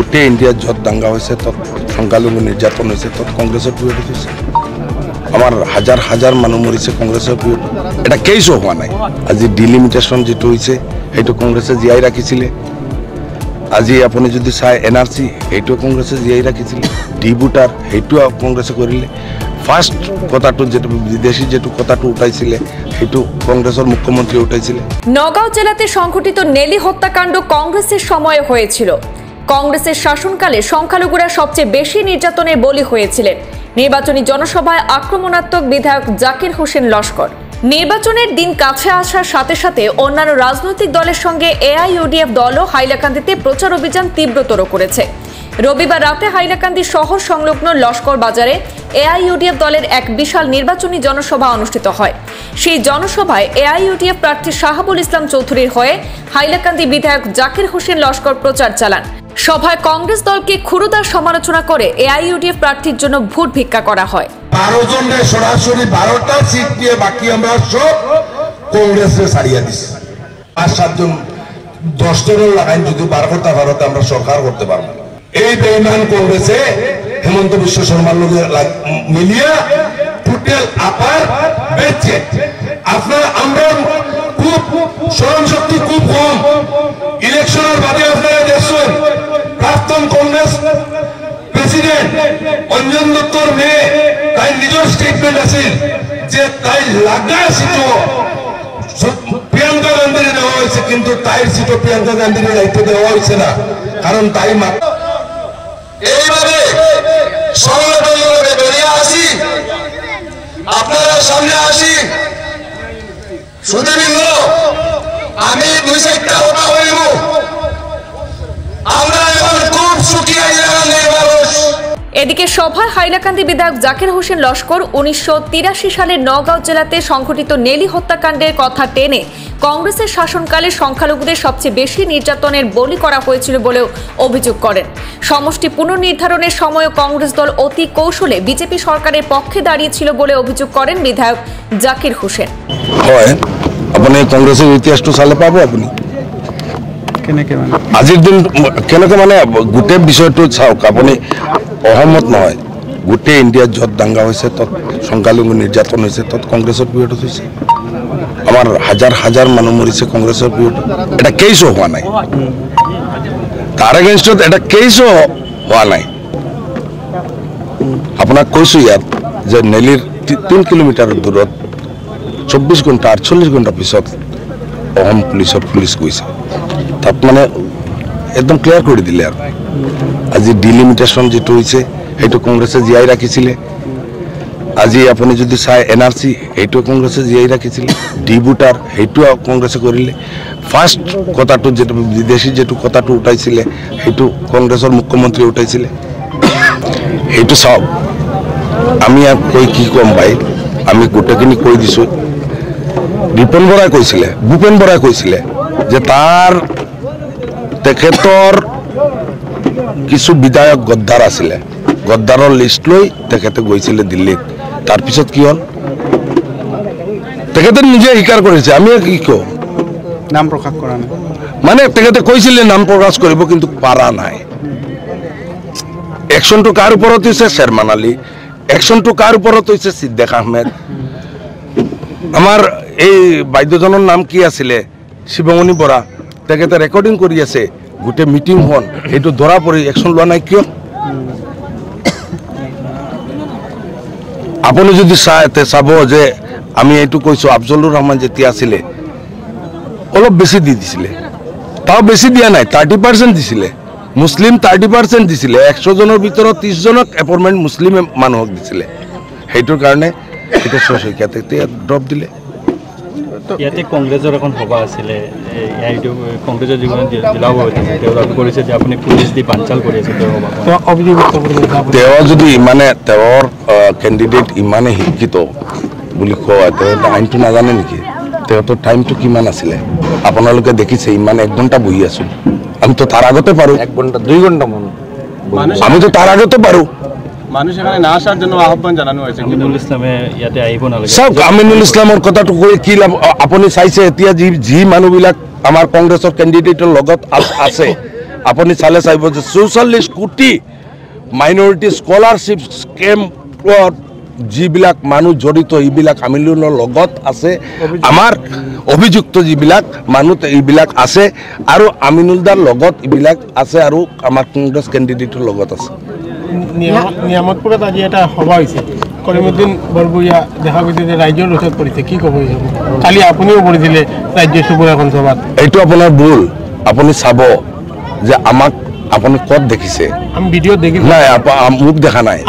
গোটেই ইণ্ডিয়াত য'ত দাঙ্গা হৈছে তত সংখ্যালঘু নিৰ্যাতন হৈছে তত কংগ্ৰেছৰ পিৰিয়ডত হৈছে আমাৰ হাজাৰ হাজাৰ মানুহ মৰিছে কংগ্ৰেছৰ পিৰিয়ডত এটা কেইছো হোৱা নাই আজি ডিলিমিটেশ্যন যিটো হৈছে সেইটো কংগ্ৰেছে জীয়াই ৰাখিছিলে আজি আপুনি যদি চাই এনআৰচি সেইটো কংগ্ৰেছে জীয়াই ৰাখিছিলে ডিবুটাৰ সেইটো কংগ্ৰেছে কৰিলে ফাৰ্ষ্ট কথাটো যেটো বিদেশী যেটো কথাটো উঠাইছিলে সেইটো কংগ্ৰেছৰ মুখ্যমন্ত্রী উঠাইছিলে নগাঁও জেলাতে সংঘটিত নেলি হত্যাকাণ্ড কংগ্রেসের সময়ে হয়েছিল কংগ্রেসের শাসনকালে সংখ্যালঘুরা সবচেয়ে বেশি নির্যাতনের বলি হয়েছিলেন নির্বাচনী জনসভায় আক্রমণাত্মক বিধায়ক জাকির হোসেন লস্কর নির্বাচনের দিন কাছে আসার সাথে সাথে অন্যান্য রাজনৈতিক দলের সঙ্গে এআইইউডিএফ দলও হাইলাকান্দিতে প্রচার অভিযান তীব্রতর করেছে রবিবার রাতে হাইলাকান্দি শহর সংলগ্ন লস্কর বাজারে এআইইউডিএফ দলের এক বিশাল নির্বাচনী জনসভা অনুষ্ঠিত হয় সেই জনসভায় এআইইউডিএফ প্রার্থী শাহাবুল ইসলাম চৌধুরীর হয়ে হাইলাকান্দি বিধায়ক জাকির হোসেন লস্কর প্রচার চালান সভায় কংগ্রেস দলকে ক্ষুরুদার সমালোচনা করে এআইইউডিএফ প্রার্থীর জন্য ভোট ভিক্ষা করা হয় 12 জনের সরাসরি 12টা সিট দিয়ে বাকি আমরা সব কংগ্রেসে ছাড়িয়ে দিছি 5-7 জন 10 জনের লাগাইন যদি বার করতে পারো আমরা সরকার করতে পারবো এই বেঈমান কংগ্রেসে হেমন্ত বিশ্ব শর্মার লগে মিলিয়া টোটাল আপার বেচে আপনার আমরা খুব স্মরণ শক্তি খুব কম ইলেকশনের বাদে আপনারা দেখছেন প্রাক্তন কংগ্রেস প্রেসিডেন্ট অঞ্জন দত্তর মেয়ে তাই নিজের স্টেটমেন্ট আছে যে তাই লাগা সিটো প্রিয়াঙ্কা গান্ধীর দেওয়া হয়েছে কিন্তু তাই সিটো প্রিয়াঙ্কা গান্ধীর দায়িত্ব দেওয়া হয়েছে না কারণ তাই এইভাবে সংগঠনগুলোকে বেরিয়ে আসি আপনারা সামনে আসি সুদীবৃন্দ আমি 2-4টা কথা বলব আমরা এখন খুব সুখী হাইলাকান্দির মানুষ এদিকে সভায় হাইলাকান্দি বিধায়ক জাকির হোসেন লস্কর 1983 সালে নগাঁও জেলাতে সংঘটিত নেলি হত্যাকাণ্ডের কথা টেনে কংগ্রেসের শাসনকালে সংখ্যালঘুদের সবচেয়ে বেশি নির্যাতনের বলি করা হয়েছিল বলেও অভিযোগ করেন সমষ্টি পুনর্নির্ধারণের সময় কংগ্রেস দল অতি কৌশলে বিজেপি সরকারের পক্ষে দাঁড়িয়েছিল বলে অভিযোগ করেন বিধায়ক জাকির হোসেন হয় আপনি কংগ্রেসের ইতিহাসটো চালে পাব আপনি আজিৰ দিন কেনেকৈ মানে গোটেই বিষয়টো চাওক আপুনি অহমত নহয় গোটেই ইণ্ডিয়াত য'ত দাঙ্গা হৈছে তত সংখ্যালঘু নিৰ্যাতন হৈছে তত কংগ্ৰেছৰ পিৰিয়ডত হৈছে আমাৰ হাজাৰ হাজাৰ মানুহ মৰিছে কংগ্ৰেছৰ পিৰিয়ডত এটা কেইছো হোৱা নাই তাৰ এগেইনষ্টত এটা কেইছো হোৱা নাই আপোনাক কৈছো ইয়াত যে নেলিৰ 3 কিলোমিটাৰ দূৰত 24 ঘণ্টা 48 ঘণ্টা পিছত অসম পুলিচ গৈছে তাত মানে একদম ক্লিয়াৰ কৰি দিলে আৰু আজি ডিলিমিটেশ্যন যেটো হৈছে সেইটো কংগ্ৰেছে জীয়াই ৰাখিছিলে আজি আপুনি যদি চাই এনআৰচি সেইটো কংগ্ৰেছে জীয়াই ৰাখিছিলে ডিবুটাৰ সেইটো কংগ্ৰেছে কৰিলে ফাৰ্ষ্ট কথাটো যেটো বিদেশী যেটো কথাটো উঠাইছিলে সেইটো কংগ্ৰেছৰ মুখ্যমন্ত্রী উঠাইছিলে সেইটো চাওক আমি ইয়াত কৈ কি কম ভাই আমি গোটেইখিনি কৈ দিছো ৰিপন বৰাই কৈছিলে ভূপেন বৰাই কৈছিলে যে তাৰ তেখেতৰ কিছু বিধায়ক গদ্দাৰ আছিলে গদ্দাৰৰ লিষ্ট লৈ তেখেতে গৈছিলে দিল্লীত তাৰপিছত কি হ'ল তেখেতে নিজে স্বীকাৰ কৰিছে আমি কি কওঁ নাম প্ৰকাশ কৰা নাই মানে তেখেতে কৈছিলে নাম প্ৰকাশ কৰিব কিন্তু পাৰা নাই একশনটো কাৰ ওপৰত হৈছে শৰ্মান আলী একশনটো কাৰ ওপৰত হৈছে সিদ্দিক আহমেদ আমাৰ এই বাইদেউজনৰ নাম কি আছিলে শিৱমণি বৰা তেখেতে ৰেকৰ্ডিং কৰি আছে গোটেই মিটিং হল এইটো ধৰা পৰি একশন লোৱা নাই কিয় আপুনি যদি চাব যে আমি এইটো কৈছো আফজলুৰ ৰহমান যেতিয়া আছিলে অলপ বেছি দি দিছিলে তাও বেছি দিয়া নাই 30% দিছিলে মুসলিম 30% দিছিলে 100 জনৰ ভিতৰত 30 জনক এপইন্টমেন্ট মুসলিম মানুহক দিছিলে সেইটোৰ কাৰণে এটা সহযোগিতাতে ড্ৰপ দিলে ইয়াতে কংগ্ৰেছৰ এখন সভা আছিলে এইটো কংগ্ৰেছৰ যিজন জিলা সভাপতি তেওঁলোকে কৰিছে যে আপুনি পুলিচ দি বানচাল কৰি আছে তেওঁ যদি ইমানে তেওঁৰ কেণ্ডিডেট ইমানে শিক্ষিত বুলি কোৱা তেওঁ আইনটো নাজানে নেকি তেওঁতো টাইমটো কিমান আছিলে আপোনালোকে দেখিছে ইমান 1 ঘণ্টা বহি আছো আমি তো তার আগতে পারো 1 ঘণ্টা 2 ঘণ্টা আমি তো তার আগতে পারো মানুষ এখানে না আসার জন্য আহ্বান জানানো হয়েছে আমিনুল ইসলামে ইয়াতে আইব না লাগে সব আমিনুল ইসলামৰ কথাটো কৈ কি লাভ আপুনি চাইছে এতিয়া জি মানুহবিলাক আমাৰ কংগ্ৰেছৰ ক্যান্ডিডেটৰ লগত আছে আপুনি চালে চাব যে 44 কোটি মাইনৰিটি স্কলাৰশ্বিপ স্কেমত যিবিলাক মানুহ জড়িত এইবিলাক আমিনুলৰ লগত আছে আমাৰ অভিযুক্ত যিবিলাক মানুহ এইবিলাক আছে আৰু আমিনুলদাৰ লগত এইবিলাক আছে আৰু আমাৰ কংগ্ৰেছ কেণ্ডিডেটৰ লগত আছে নিয়ামতপুৰত আজি এটা সভা হৈছে কৰিমুদ্দিন বৰবুৰীয়া দেখা গৈছে যে ৰাজ্যৰ ৰোষত পৰিছে কি ক'ব কালি আপুনিও কৰিছিলে ৰাজ্য চুবুৰীয়া এখন সভাত এইটো আপোনাৰ ভুল আপুনি চাব যে আমাক আপুনি ক'ত দেখিছে আমি ভিডিঅ'ত দেখিছোঁ নাই মোক দেখা নাই